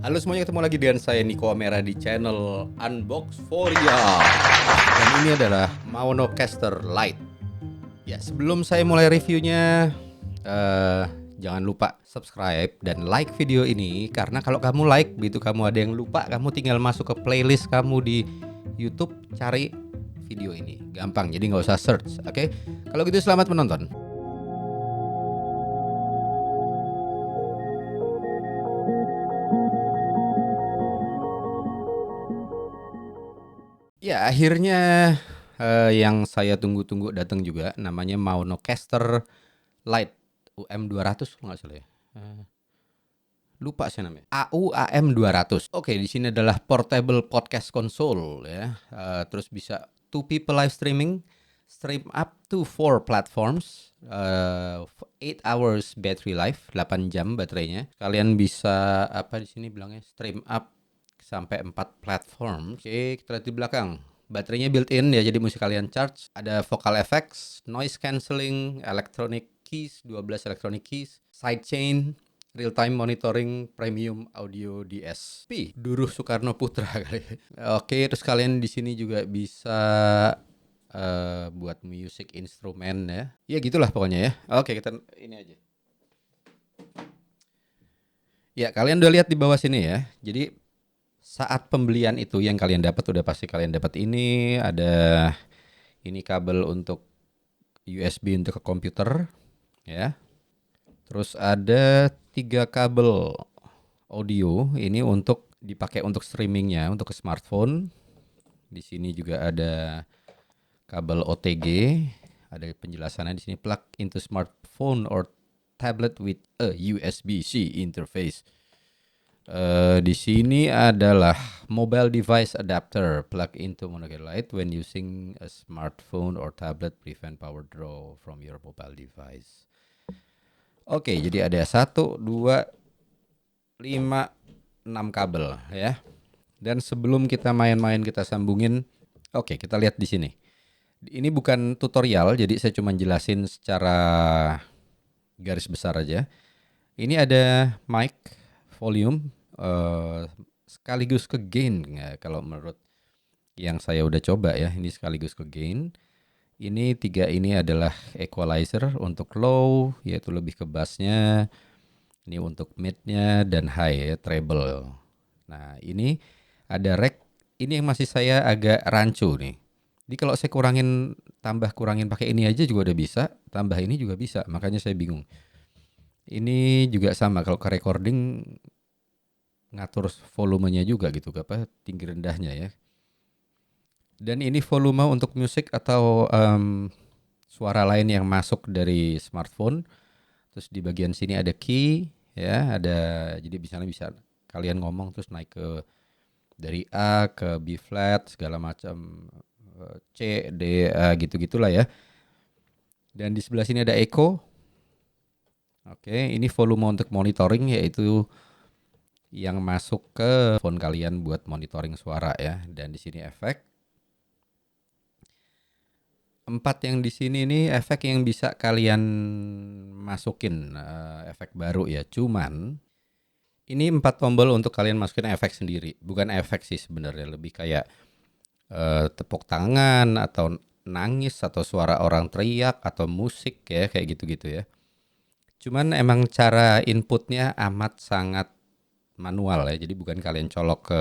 Halo semuanya, ketemu lagi dengan saya Niko Amera di channel Unbox Foria. Dan ini adalah Maonocaster Lite. Ya, sebelum saya mulai reviewnya, jangan lupa subscribe dan like video ini. Karena kalau kamu like, begitu kamu ada yang lupa, kamu tinggal masuk ke playlist kamu di YouTube, cari video ini. Gampang, jadi nggak usah search, oke? Kalau gitu selamat menonton. Ya, akhirnya yang saya tunggu-tunggu datang juga, namanya Maonocaster Lite UM200 kalau nggak salah ya. Lupa saya namanya. AU AM200. Oke, di sini adalah portable podcast console ya. Terus bisa two people live streaming, stream up to 4 platforms, 8 hours battery life, 8 jam baterainya. Kalian bisa apa di sini bilangnya, stream up sampai 4 platform. Oke, kita lihat di belakang. Baterainya built-in ya, jadi musik kalian charge. Ada vocal effects, noise cancelling, electronic keys, 12 electronic keys, sidechain, real-time monitoring, premium audio DSP. Duruh Soekarno Putra kali. Oke, terus kalian di sini juga bisa buat music instrumen ya. Ya gitulah pokoknya ya. Oke, kita ini aja. Ya, kalian udah lihat di bawah sini ya. Jadi saat pembelian itu yang kalian dapat, udah pasti kalian dapat ini, ada ini kabel untuk USB untuk ke komputer ya. Terus ada 3 kabel audio ini untuk dipakai untuk streamingnya untuk ke smartphone. Di sini juga ada kabel OTG, ada penjelasannya di sini, plug into smartphone or tablet with a USB-C interface. Di sini adalah mobile device adapter, plug into monocaster light when using a smartphone or tablet, prevent power draw from your mobile device. Oke, jadi ada 1, 2, 5, 6 kabel ya. Dan sebelum kita main-main, kita sambungin. Oke, kita lihat di sini. Ini bukan tutorial, jadi saya cuma jelasin secara garis besar aja. Ini ada mic, volume, sekaligus ke gain ya, kalau menurut yang saya udah coba ya. Ini sekaligus ke gain. Ini 3 ini adalah equalizer untuk low, yaitu lebih ke bassnya. Ini untuk mid-nya dan high ya, treble. Nah, ini ada rack. Ini yang masih saya agak rancu nih. Jadi kalau saya kurangin pakai ini aja juga udah bisa, tambah ini juga bisa. Makanya saya bingung. Ini juga sama, kalau ke recording ngatur volumenya juga gitu, apa tinggi rendahnya ya. Dan ini volume untuk musik atau suara lain yang masuk dari smartphone. Terus di bagian sini ada key ya, ada, jadi bisa kalian ngomong terus naik ke dari A ke B flat segala macam, C, D, A gitu-gitulah ya. Dan di sebelah sini ada echo. Oke, ini volume untuk monitoring, yaitu yang masuk ke phone kalian buat monitoring suara ya. Dan di sini efek. 4 yang di sini nih efek yang bisa kalian masukin, efek baru ya. Cuman ini 4 tombol untuk kalian masukin efek sendiri. Bukan efek sih sebenarnya, lebih kayak tepuk tangan atau nangis atau suara orang teriak atau musik ya, kayak gitu-gitu ya. Cuman emang cara inputnya amat sangat manual ya. Jadi bukan kalian colok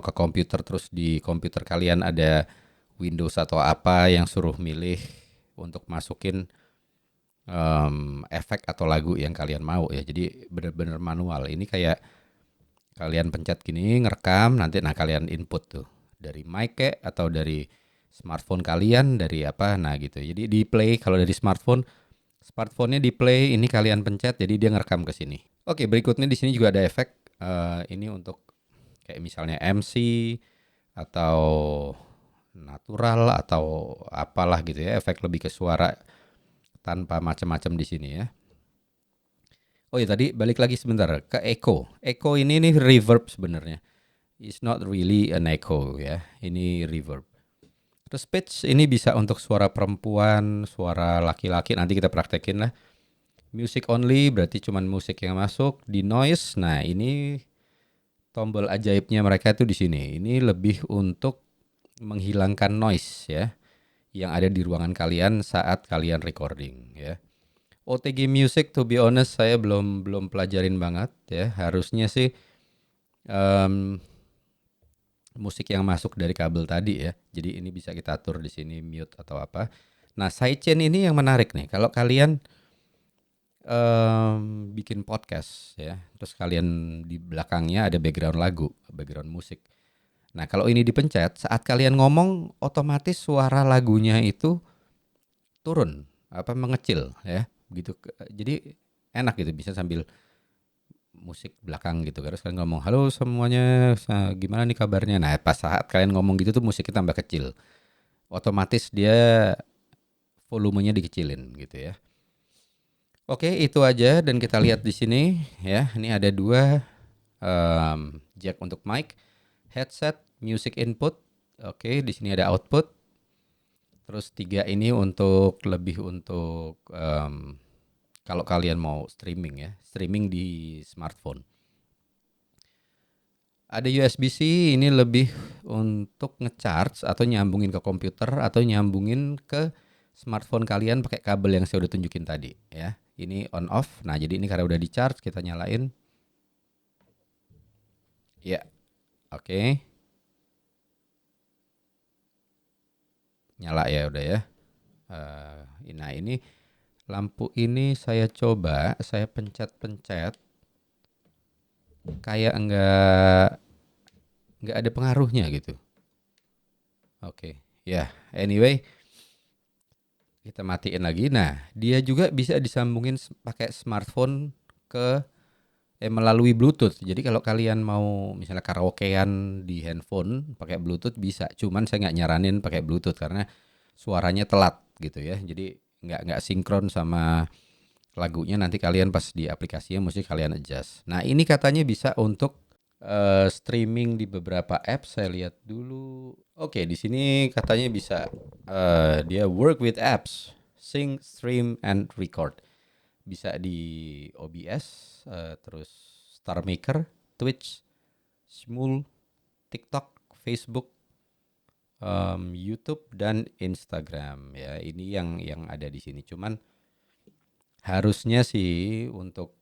ke komputer, terus di komputer kalian ada Windows atau apa yang suruh milih untuk masukin efek atau lagu yang kalian mau ya. Jadi bener-bener manual. Ini kayak kalian pencet gini, ngerekam, nanti kalian input tuh dari mic atau dari smartphone kalian, dari apa, nah gitu. Jadi di play kalau dari smartphone-nya di play, ini kalian pencet, jadi dia ngerekam ke sini. Oke, berikutnya di sini juga ada efek. Ini untuk kayak misalnya MC atau natural atau apalah gitu ya, efek lebih ke suara tanpa macam-macam di sini ya. Oh ya, tadi balik lagi sebentar ke echo. Echo ini nih reverb sebenarnya. It's not really an echo ya. Ini reverb. Terus pitch ini bisa untuk suara perempuan, suara laki-laki, nanti kita praktekin lah. Music only berarti cuman musik yang masuk. Di noise, nah ini tombol ajaibnya mereka itu di sini. Ini lebih untuk menghilangkan noise ya yang ada di ruangan kalian saat kalian recording ya. OTG Music to be honest saya belum belum pelajarin banget ya. Harusnya sih em, musik yang masuk dari kabel tadi ya. Jadi ini bisa kita atur di sini mute atau apa. Nah, sidechain ini yang menarik nih. Kalau kalian bikin podcast ya, terus kalian di belakangnya ada background lagu, background musik. Nah, kalau ini dipencet, saat kalian ngomong otomatis suara lagunya itu turun, apa mengecil ya, begitu. Jadi enak gitu bisa sambil musik belakang gitu. Terus kalian ngomong, "Halo semuanya, gimana nih kabarnya?" Nah, pas saat kalian ngomong gitu tuh musiknya tambah kecil. Otomatis dia volumenya dikecilin gitu ya. Oke, itu aja dan kita lihat di sini ya. Ini ada dua jack untuk mic, headset, music input. Oke, di sini ada output. Terus tiga ini untuk lebih untuk kalau kalian mau streaming ya, streaming di smartphone. Ada USB-C ini lebih untuk ngecharge atau nyambungin ke komputer atau nyambungin ke smartphone kalian pakai kabel yang saya udah tunjukin tadi ya. Ini on off. Nah, jadi ini karena udah di charge kita nyalain. Ya, oke. Nyala ya udah ya. Nah, ini lampu ini saya coba, saya pencet-pencet kayak nggak ada pengaruhnya gitu. Oke. Ya, anyway, kita matiin lagi. Nah, dia juga bisa disambungin pakai smartphone ke melalui Bluetooth. Jadi kalau kalian mau misalnya karaokean di handphone pakai Bluetooth bisa. Cuman saya nggak nyaranin pakai Bluetooth karena suaranya telat gitu ya. Jadi nggak sinkron sama lagunya. Nanti kalian pas di aplikasinya mesti kalian adjust. Nah, ini katanya bisa untuk streaming di beberapa apps. Saya lihat dulu. Oke, di sini katanya bisa dia work with apps, sync, stream, and record. Bisa di OBS, terus Star Maker, Twitch, Smule, TikTok, Facebook, YouTube dan Instagram ya. Ini yang ada di sini. Cuman harusnya sih untuk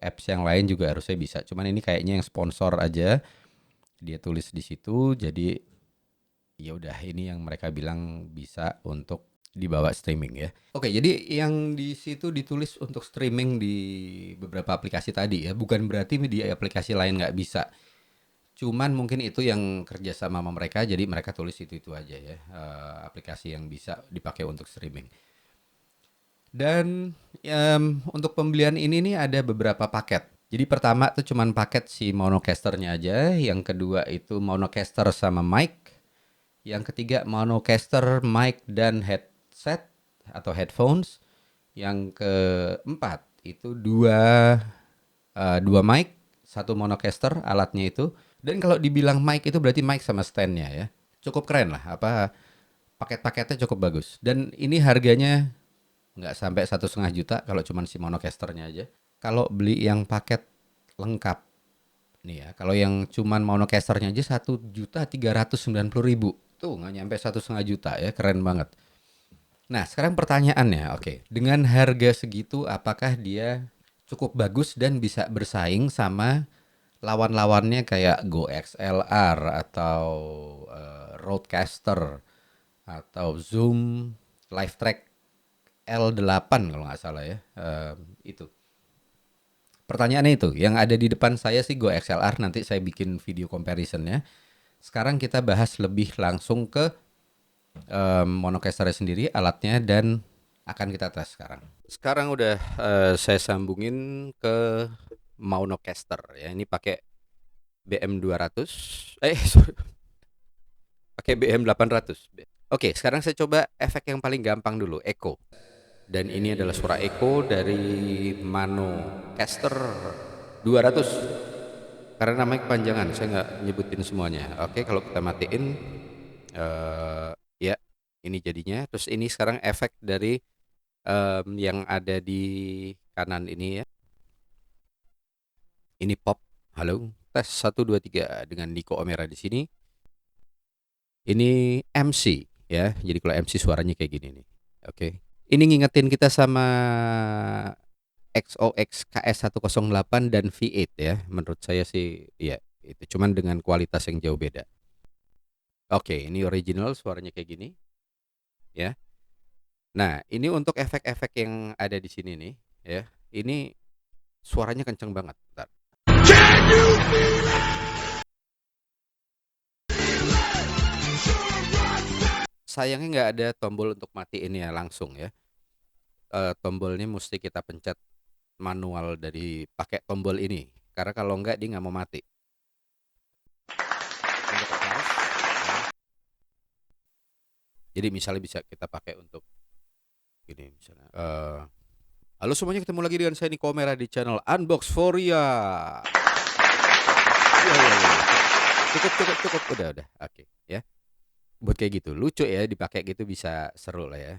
apps yang lain juga harusnya bisa. Cuman ini kayaknya yang sponsor aja dia tulis di situ. Jadi ya udah ini yang mereka bilang bisa untuk dibawa streaming ya. Oke, jadi yang di situ ditulis untuk streaming di beberapa aplikasi tadi ya, bukan berarti di aplikasi lain nggak bisa. Cuman mungkin itu yang kerja sama mereka, jadi mereka tulis itu aja ya, aplikasi yang bisa dipakai untuk streaming. Dan untuk pembelian ini nih ada beberapa paket. Jadi pertama tuh cuman paket si monocasternya aja, yang kedua itu monocaster sama mic, yang ketiga monocaster, mic dan headset atau headphones. Yang keempat itu dua mic, satu monocaster alatnya itu. Dan kalau dibilang mic itu berarti mic sama standnya ya. Cukup keren lah. Apa paket-paketnya cukup bagus. Dan ini harganya nggak sampai 1,5 juta kalau cuma si monocasternya aja. Kalau beli yang paket lengkap nih ya, kalau yang cuman monocasternya aja 1,390,000 tuh nggak nyampe 1,5 juta ya, keren banget. Nah sekarang pertanyaannya, oke, dengan harga segitu apakah dia cukup bagus dan bisa bersaing sama lawan-lawannya kayak Go XLR atau Rodecaster atau Zoom Live Track L8 kalau nggak salah ya, itu. Pertanyaannya itu, yang ada di depan saya sih Go XLR, nanti saya bikin video comparisonnya. Sekarang kita bahas lebih langsung ke monocasternya sendiri, alatnya, dan akan kita tes sekarang. Sekarang udah saya sambungin ke monocaster ya. Ini pakai BM200, sorry, pakai BM800. Oke, sekarang saya coba efek yang paling gampang dulu, echo. Dan ini adalah suara echo dari Monocaster 200. Karena namanya kepanjangan, saya nggak nyebutin semuanya. Oke, kalau kita matiin, ya ini jadinya. Terus ini sekarang efek dari Yang ada di kanan ini ya. Ini pop. Halo, tes 1 2 3 dengan Niko Omera di sini. Ini MC ya. Jadi kalau MC suaranya kayak gini nih. Oke. Ini ngingetin kita sama XOX KS108 dan V8 ya. Menurut saya sih ya itu cuman dengan kualitas yang jauh beda. Oke, ini original suaranya kayak gini ya. Nah, ini untuk efek-efek yang ada di sini nih ya. Ini suaranya kenceng banget. Bentar. Sayangnya nggak ada tombol untuk matiin ya langsung ya. Tombolnya mesti kita pencet manual dari pakai tombol ini. Karena kalau nggak dia nggak mau mati. Untuk applause, ya. Jadi misalnya bisa kita pakai untuk gini misalnya. Halo semuanya, ketemu lagi dengan saya Niko Omera di channel Unbox Foria. Iya iya iya. Cukup udah oke ya. Buat kayak gitu lucu ya, dipakai gitu bisa seru lah ya.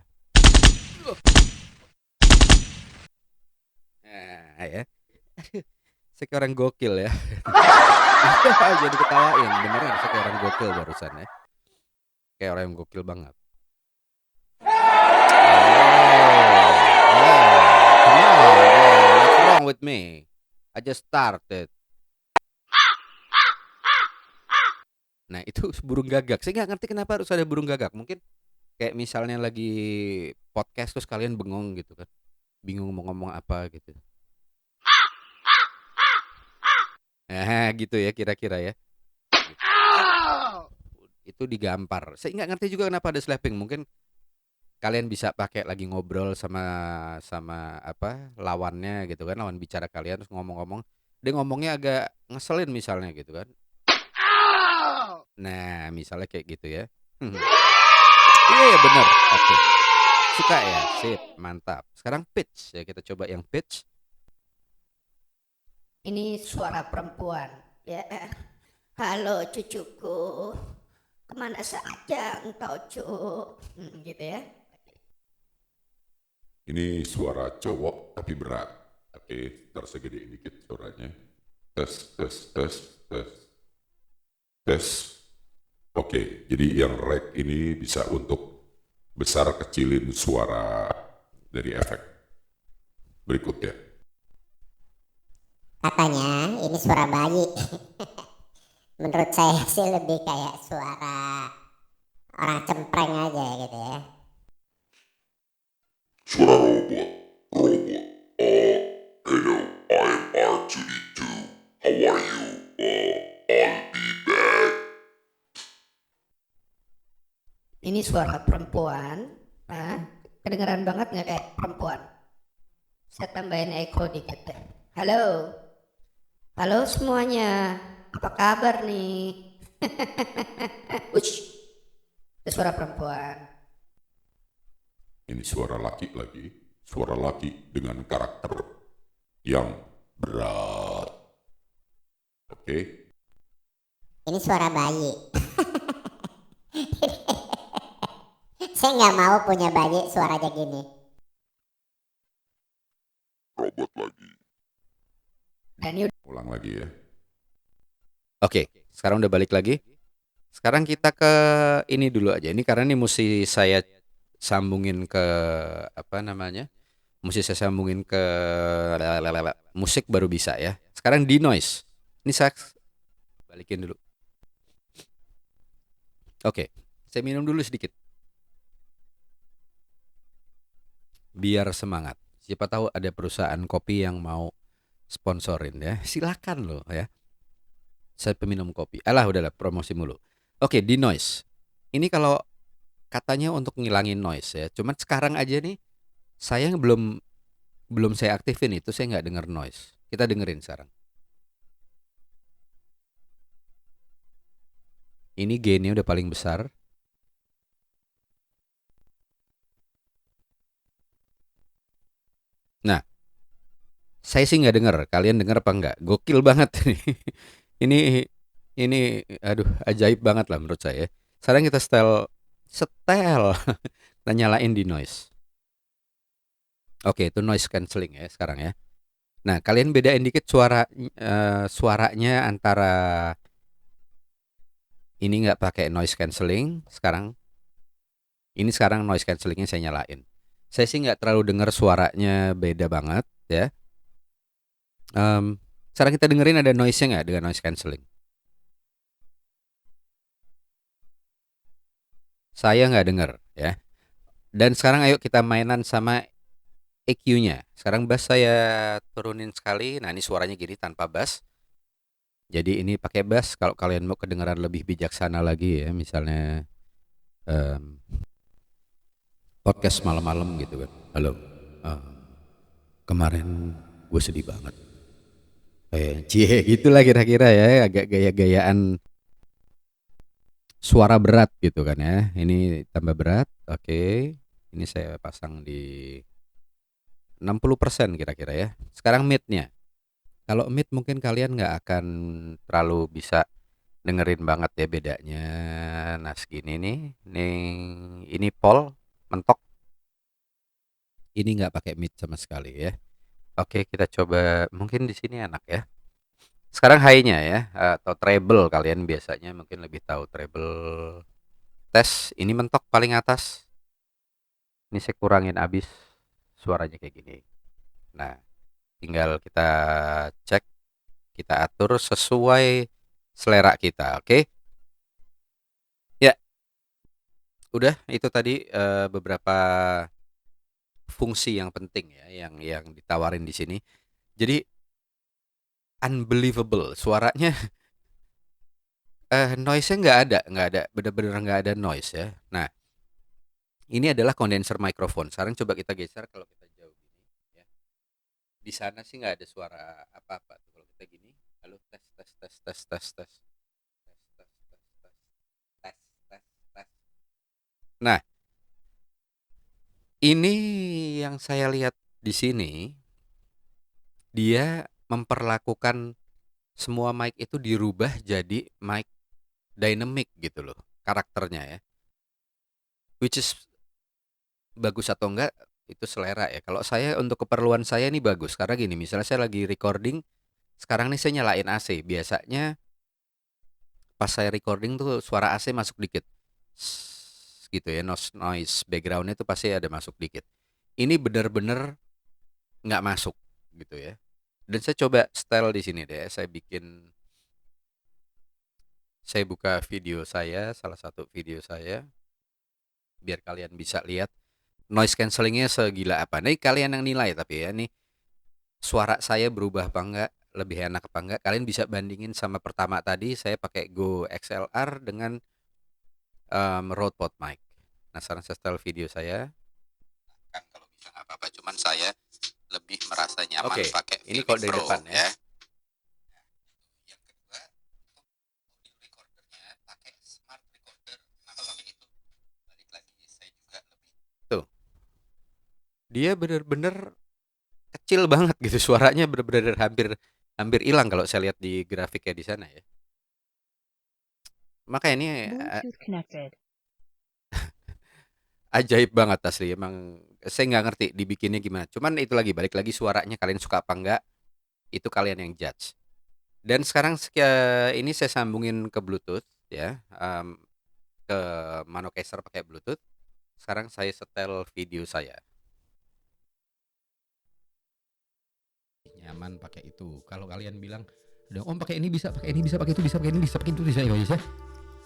Nah ya. Saya kayak orang gokil ya. Jadi ketawain beneran, saya kayak orang gokil barusan ya. Kayak orang yang gokil banget. Come on, what's wrong with me? I just started. Nah itu burung gagak. Saya nggak ngerti kenapa harus ada burung gagak. Mungkin kayak misalnya lagi podcast terus kalian bengong gitu kan, bingung mau ngomong apa gitu. Nah gitu ya kira-kira ya. Itu digampar. Saya nggak ngerti juga kenapa ada slapping. Mungkin kalian bisa pakai lagi ngobrol sama sama apa lawannya gitu kan, lawan bicara kalian terus ngomong-ngomong, dia ngomongnya agak ngeselin misalnya gitu kan. Nah misalnya kayak gitu ya. Iya ya bener. Oke. Suka ya, sip, mantap. Sekarang pitch ya, kita coba yang pitch. Ini suara perempuan ya. Halo cucuku, kemana saja engkau cuk, gitu ya. Ini suara cowok tapi berat. Oke, ntar saya gedein dikit suaranya. Tes. Tes. Oke, jadi yang rek ini bisa untuk besar kecilin suara dari efek. Berikutnya. Katanya ini suara bayi. Menurut saya sih lebih kayak suara orang cempreng aja gitu ya. Suara robot. Hello, I'm R2D2. How are you? I'll be back. Ini suara perempuan, kedengeran banget nggak kayak perempuan? Saya tambahin echo dikit deh. Halo semuanya, apa kabar nih? Ush, itu suara perempuan. Ini suara laki lagi. Suara laki dengan karakter yang berat. Oke. Ini suara bayi. Saya nggak mau punya bayi suaranya gini. Robot lagi. Dan ini Ulang lagi ya. Oke, sekarang udah balik lagi. Sekarang kita ke ini dulu aja. Ini karena ini mesti saya sambungin ke apa namanya? Mesti saya sambungin ke musik baru bisa ya. Sekarang di noise. Ini saya balikin dulu. Oke, saya minum dulu sedikit. Biar semangat. Siapa tahu ada perusahaan kopi yang mau sponsorin ya. Silakan loh ya. Saya peminum kopi. Alah udahlah promosi mulu. Oke, di noise. Ini kalau katanya untuk ngilangin noise ya. Cuman sekarang aja nih saya belum saya aktifin itu, saya nggak denger noise. Kita dengerin sekarang. Ini gainnya udah paling besar. Nah, saya sih nggak denger. Kalian denger apa nggak? Gokil banget nih. Ini ini aduh ajaib banget lah menurut saya. Sekarang kita setel kita nyalain di noise. Oke, itu noise cancelling ya sekarang ya. Nah, kalian bedain dikit suaranya antara ini nggak pakai noise cancelling sekarang. Ini sekarang noise cancellingnya saya nyalain. Saya sih nggak terlalu dengar suaranya beda banget ya. Sekarang kita dengerin ada noise-nya nggak dengan noise cancelling? Saya nggak denger ya. Dan sekarang ayo kita mainan sama EQ-nya. Sekarang bass saya turunin sekali. Nah, ini suaranya gini tanpa bass. Jadi ini pakai bass kalau kalian mau kedengaran lebih bijaksana lagi ya, misalnya em, podcast malam-malam gitu kan. Halo, eh, kemarin gue sedih banget. Cie gitulah kira-kira ya, agak gaya-gayaan suara berat gitu kan ya. Ini tambah berat, oke. Ini saya pasang di 60% kira-kira ya. Sekarang mid-nya. Kalau mid mungkin kalian nggak akan terlalu bisa dengerin banget ya bedanya. Nah segini nih, ini pol mentok. Ini nggak pakai mid sama sekali ya. Oke kita coba mungkin di sini enak ya. Sekarang high-nya ya atau treble kalian biasanya mungkin lebih tahu treble. Tes ini mentok paling atas. Ini saya kurangin abis suaranya kayak gini. Nah tinggal kita cek, kita atur sesuai selera kita, oke? Ya, udah itu tadi beberapa fungsi yang penting ya yang ditawarin di sini. Jadi unbelievable suaranya noise-nya nggak ada bener-bener nggak ada noise ya. Nah, ini adalah condenser microphone. Sekarang coba kita geser kalau kita jauh gini ya. Di sana sih nggak ada suara apa-apa tuh kalau kita gini. Halo tes tes tes tes tes tes tes tes tes tes tes tes tes. Nah, ini yang saya lihat di sini dia memperlakukan semua mic itu dirubah jadi mic dynamic gitu loh karakternya ya. Which is bagus atau enggak itu selera ya. Kalau saya untuk keperluan saya ini bagus karena gini, misalnya saya lagi recording, sekarang nih saya nyalain AC. Biasanya pas saya recording tuh suara AC masuk dikit. Gitu ya, noise backgroundnya tuh pasti ada masuk dikit. Ini bener-bener nggak masuk gitu ya. Dan saya coba style di sini deh. Saya buka video saya, salah satu video saya, biar kalian bisa lihat noise cancellingnya segila apa. Nih kalian yang nilai tapi ya nih suara saya berubah apa enggak, lebih enak apa enggak. Kalian bisa bandingin sama pertama tadi saya pakai Go XLR dengan Rode PodMic. Nah sekarang saya style video saya. Kan kalau bisa nggak apa-apa, cuman saya lebih merasa nyaman pakai ini kalau dari depan ya. Yang kedua untuk audio recordernya pakai smart recorder. Kenapa pakai itu? Balik lagi saya juga lebih. Tuh, dia bener-bener kecil banget gitu suaranya bener-bener hampir hampir hilang kalau saya lihat di grafiknya di sana ya. Maka ini Bluetooth connected. ajaib banget asli emang saya nggak ngerti dibikinnya gimana. Cuman itu lagi balik lagi suaranya kalian suka apa enggak itu kalian yang judge. Dan sekarang ini saya sambungin ke Bluetooth ya, ke Manocaster pakai Bluetooth. Sekarang saya setel video saya. Nyaman pakai itu. Kalau kalian bilang, "Om pakai ini bisa, pakai ini bisa, pakai itu bisa, pakai ini bisa, pakai itu bisa."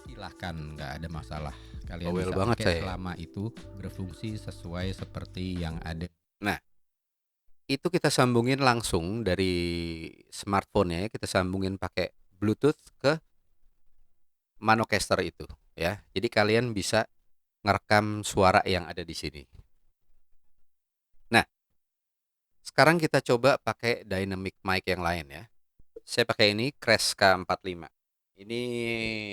Silahkan, nggak ada masalah. Kalian bisa pakai selama itu berfungsi sesuai seperti yang ada. Nah, itu kita sambungin langsung dari smartphone ya, kita sambungin pakai Bluetooth ke Manocaster itu ya. Jadi kalian bisa ngerekam suara yang ada di sini. Nah, sekarang kita coba pakai dynamic mic yang lain ya. Saya pakai ini Crash K45. Ini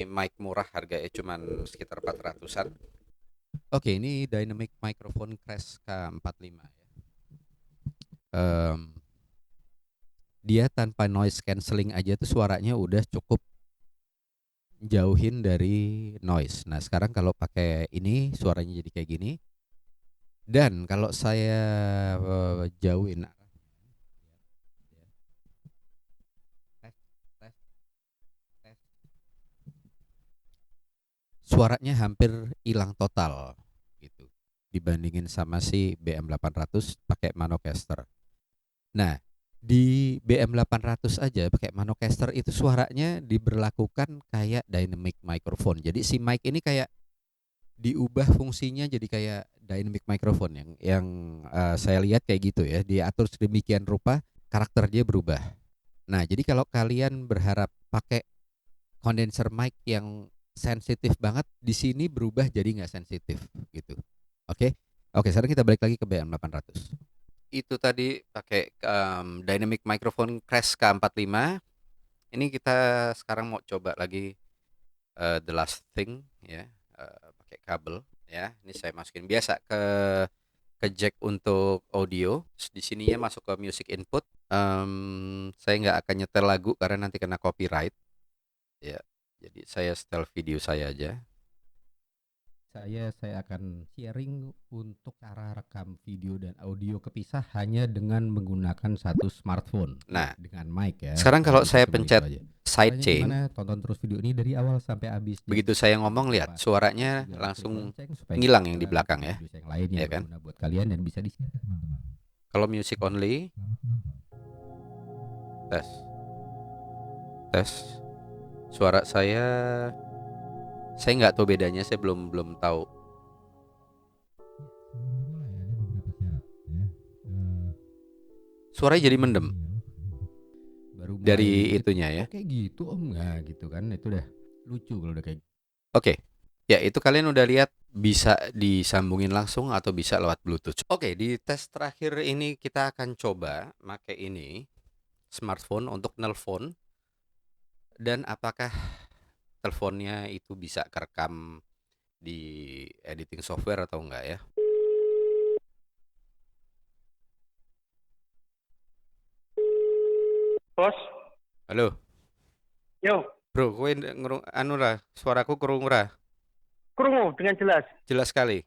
mic murah harganya cuman sekitar 400-an. Oke, ini dynamic microphone Crash K45 ya. Dia tanpa noise cancelling aja tuh suaranya udah cukup jauhin dari noise. Nah, sekarang kalau pakai ini suaranya jadi kayak gini. Dan kalau saya jauhin tes, tes, tes, suaranya hampir hilang total gitu dibandingin sama si BM800 pakai Manocaster. Nah, di BM800 aja pakai Manocaster itu suaranya diberlakukan kayak dynamic microphone. Jadi si mic ini kayak diubah fungsinya jadi kayak dynamic microphone yang saya lihat kayak gitu ya. Diatur sedemikian rupa karakter dia berubah. Nah, jadi kalau kalian berharap pakai condenser mic yang sensitif banget, di sini berubah jadi nggak sensitif gitu. Oke, oke. Sekarang kita balik lagi ke BM800. Itu tadi pakai dynamic microphone Crash K45. Ini kita sekarang mau coba lagi the last thing ya, pakai kabel ya. Ini saya masukin biasa ke jack untuk audio. Di sininya masuk ke music input. Saya nggak akan nyetel lagu karena nanti kena copyright ya. Jadi saya setel video saya aja. Saya akan sharing untuk cara rekam video dan audio kepisah hanya dengan menggunakan satu smartphone. Nah, dengan mic ya. Sekarang kalau saya Cuman pencet itu aja. sidechain, Gimana? Tonton terus video ini dari awal sampai habis. begitu saya ngomong lihat suaranya langsung ngilang yang di belakang ya. Yang lainnya Ya kan? berguna buat kalian dan bisa di-share ke teman-teman. Kalau music only, tes, tes. Suara saya nggak tahu bedanya, saya belum tahu. Suaranya jadi mendem Baru mulai dari dikit, itunya ya. kayak gitu om nggak gitu kan, itu udah lucu kalau udah kayak Oke, ya itu kalian udah lihat bisa disambungin langsung atau bisa lewat Bluetooth. Oke, di tes terakhir ini kita akan coba pakai ini smartphone untuk nelpon dan apakah teleponnya itu bisa kerekam di editing software atau enggak ya. Bos, Halo, yo, bro, kowe anu lah, suaraku krungu ra? krungu dengan jelas. Jelas sekali.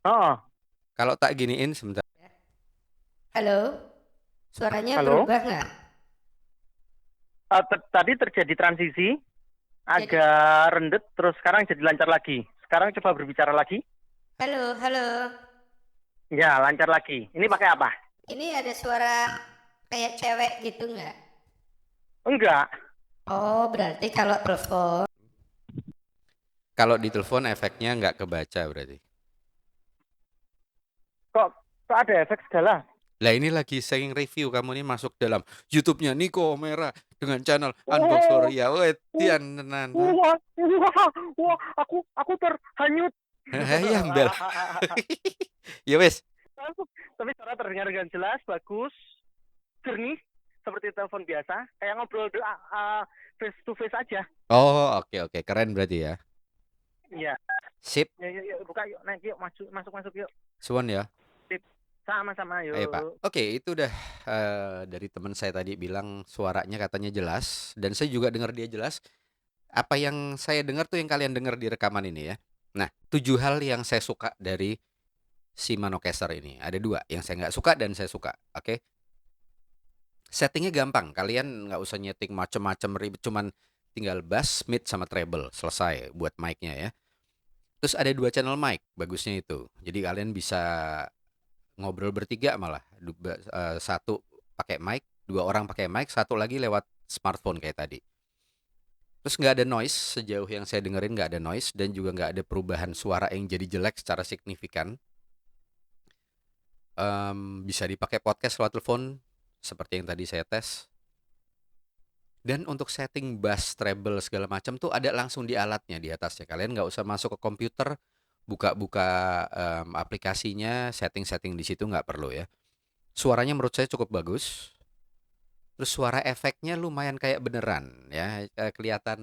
Oh, Kalau tak giniin sebentar. Halo, suaranya Halo? berubah nggak? tadi terjadi transisi, agak rendet, terus sekarang jadi lancar lagi. Sekarang coba berbicara lagi. Halo, halo. Ya, lancar lagi. Ini pakai apa? Ini ada suara kayak cewek gitu nggak? Enggak. Oh, berarti kalau telepon. Kalau di telepon efeknya nggak kebaca berarti. Kok ada efek segala? Lah ini lagi sharing review, kamu ini masuk dalam YouTube-nya Niko Mera dengan channel Unbox Korea. Weh, tian tenan. Wah, aku terhanyut. Ya, Mbel. Ya wes. Tapi suara terdengar dengan jelas, bagus, jernih, seperti telepon biasa, kayak ngobrol face to face aja. Oh, oke, keren berarti ya. Iya. Sip, Yuk, buka yuk, naik yuk, masuk yuk. suan ya. Sama-sama yuk. Ayo Pak. Oke, itu udah dari teman saya tadi bilang suaranya katanya jelas dan saya juga dengar dia jelas. Apa yang saya dengar tuh yang kalian dengar di rekaman ini ya. Nah, 7 hal yang saya suka dari si Manocaster ini. Ada 2 yang saya nggak suka dan saya suka. Oke. Settingnya gampang. Kalian nggak usah nyeting macem-macem ribet. Cuman tinggal bass, mid, sama treble. Selesai buat mic-nya ya. Terus ada 2 channel mic. Bagusnya itu. Jadi kalian bisa ngobrol bertiga malah. Satu pakai mic, 2 orang pakai mic, satu lagi lewat smartphone kayak tadi. Terus nggak ada noise, sejauh yang saya dengerin nggak ada noise dan juga nggak ada perubahan suara yang jadi jelek secara signifikan. Bisa dipakai podcast lewat telepon seperti yang tadi saya tes. Dan untuk setting bass, treble segala macam tuh ada langsung di alatnya di atasnya. Kalian nggak usah masuk ke komputer, buka-buka aplikasinya, setting-setting di situ nggak perlu ya. Suaranya menurut saya cukup bagus. Terus suara efeknya lumayan kayak beneran ya, kelihatan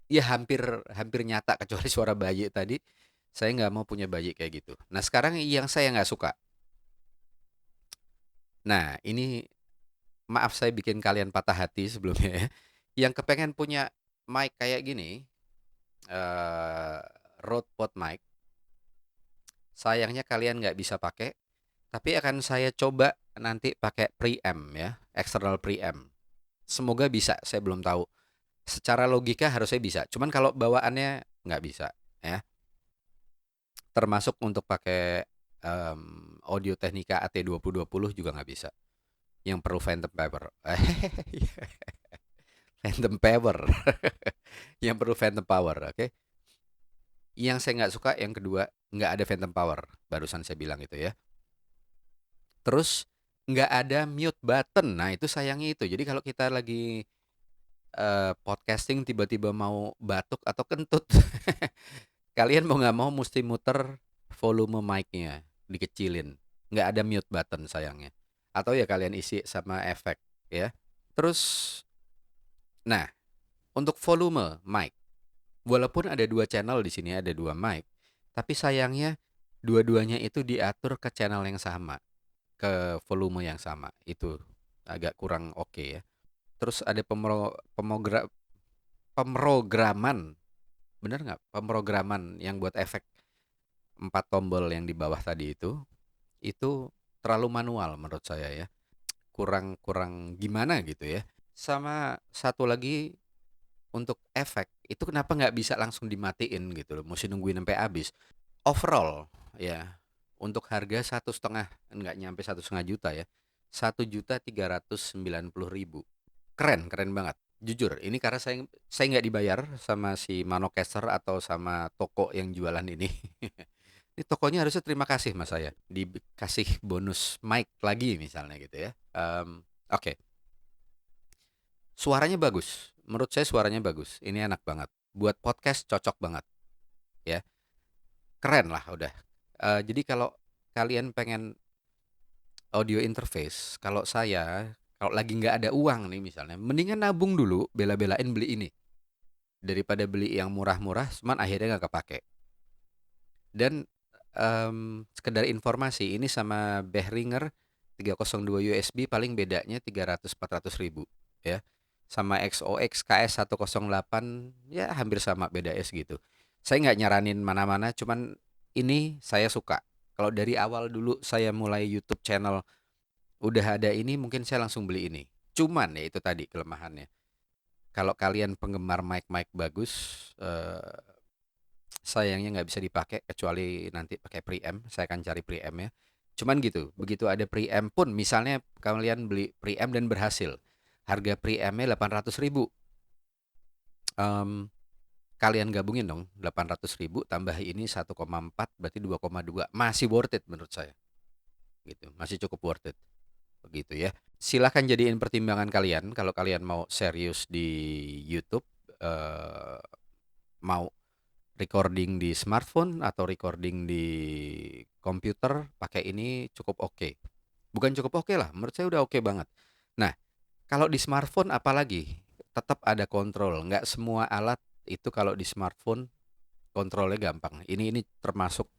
ya hampir nyata kecuali suara bayi tadi. Saya nggak mau punya bayi kayak gitu. Nah sekarang yang saya nggak suka. Nah ini maaf saya bikin kalian patah hati sebelumnya ya. Yang kepengen punya mic kayak gini, Rode Pod mic, Sayangnya kalian nggak bisa pakai, tapi akan saya coba nanti pakai preamp ya, external preamp. Semoga bisa, saya belum tahu. Secara logika harusnya bisa, cuman kalau bawaannya nggak bisa ya. Termasuk untuk pakai Audio Technica AT2020 juga nggak bisa. Yang perlu phantom power. Phantom power. Yang perlu phantom power, oke? Yang saya nggak suka yang kedua, nggak ada phantom power. Barusan saya bilang itu ya. Terus nggak ada mute button. Nah, itu sayangnya itu. Jadi kalau kita lagi podcasting tiba-tiba mau batuk atau kentut, kalian mau nggak mau mesti muter volume mic-nya, dikecilin. Nggak ada mute button sayangnya. Atau ya kalian isi sama efek ya. Terus, nah untuk volume mic, walaupun ada 2 channel di sini, ada 2 mic, tapi sayangnya dua-duanya itu diatur ke channel yang sama, ke volume yang sama. Itu agak kurang oke ya. Terus ada pemrograman, bener nggak? Pemrograman yang buat efek 4 tombol yang di bawah tadi itu terlalu manual menurut saya ya. Kurang kurang gimana gitu ya. Sama satu lagi untuk efek itu kenapa nggak bisa langsung dimatiin gitu loh, mesti nungguin sampai habis. Overall ya, untuk harga 1,5, nggak nyampe 1,5 juta ya, 1.390.000. Keren banget. Jujur, ini karena saya nggak dibayar sama si Manocaster atau sama toko yang jualan ini. Ini tokonya harusnya terima kasih mas saya, dikasih bonus mic lagi misalnya gitu ya. Oke. Suaranya bagus. Menurut saya suaranya bagus. Ini enak banget. Buat podcast cocok banget ya. Keren lah udah. Jadi kalau kalian pengen audio interface, kalau lagi nggak ada uang nih misalnya, mendingan nabung dulu, bela-belain beli ini daripada beli yang murah-murah, cuman akhirnya nggak kepake. Dan sekedar informasi, ini sama Behringer 302 USB paling bedanya 300-400 ribu ya. Sama XOX KS 108 ya hampir sama, beda segitu. Saya nggak nyaranin mana-mana, cuman ini saya suka. Kalau dari awal dulu saya mulai YouTube channel udah ada ini, mungkin saya langsung beli ini. Cuman ya itu tadi kelemahannya. Kalau kalian penggemar mic bagus, sayangnya nggak bisa dipakai kecuali nanti pakai preamp. Saya akan cari preamp ya. Cuman gitu, begitu ada preamp pun, misalnya kalian beli preamp dan berhasil, harga preampnya 800.000. Kalian gabungin dong 800.000 tambah ini 1,4 berarti 2,2, masih worth it menurut saya. Gitu, masih cukup worth it. Begitu ya. Silahkan jadiin pertimbangan kalian kalau kalian mau serius di YouTube, mau recording di smartphone atau recording di komputer pakai ini cukup oke. Bukan cukup oke lah, menurut saya udah oke banget. Nah, kalau di smartphone apalagi tetap ada kontrol. Nggak semua alat itu kalau di smartphone kontrolnya gampang. Ini termasuk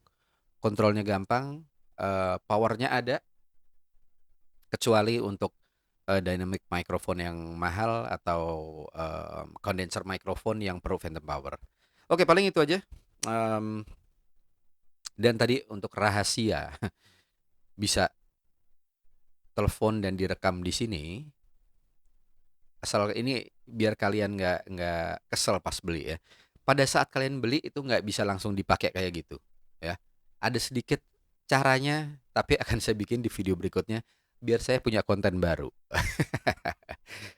kontrolnya gampang, powernya ada, kecuali untuk dynamic microphone yang mahal atau condenser microphone yang perlu phantom power. Oke, paling itu aja. Dan tadi untuk rahasia bisa telepon dan direkam di sini. Asal ini biar kalian nggak kesel pas beli ya. Pada saat kalian beli itu nggak bisa langsung dipakai kayak gitu ya. Ada sedikit caranya, tapi akan saya bikin di video berikutnya biar saya punya konten baru.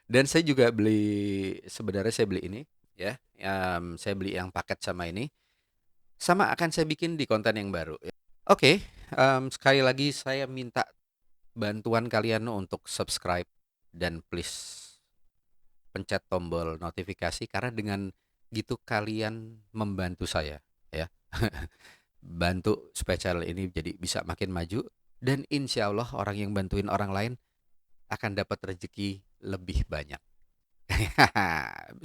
Dan saya juga sebenarnya saya beli ini ya. Saya beli yang paket sama ini. Sama akan saya bikin di konten yang baru ya. Oke, sekali lagi saya minta bantuan kalian untuk subscribe dan please pencet tombol notifikasi, karena dengan gitu kalian membantu saya ya. Bantu supaya channel ini jadi bisa makin maju, dan insya Allah orang yang bantuin orang lain akan dapat rezeki lebih banyak.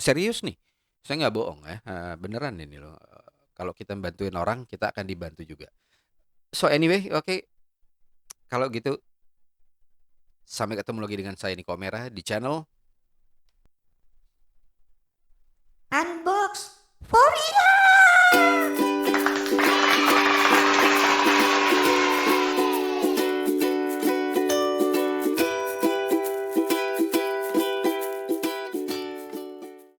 Serius nih, saya nggak bohong ya, beneran ini loh. Kalau kita bantuin orang, kita akan dibantu juga. So anyway, oke. Kalau gitu sampai ketemu lagi dengan saya Niko Merah di channel Unbox for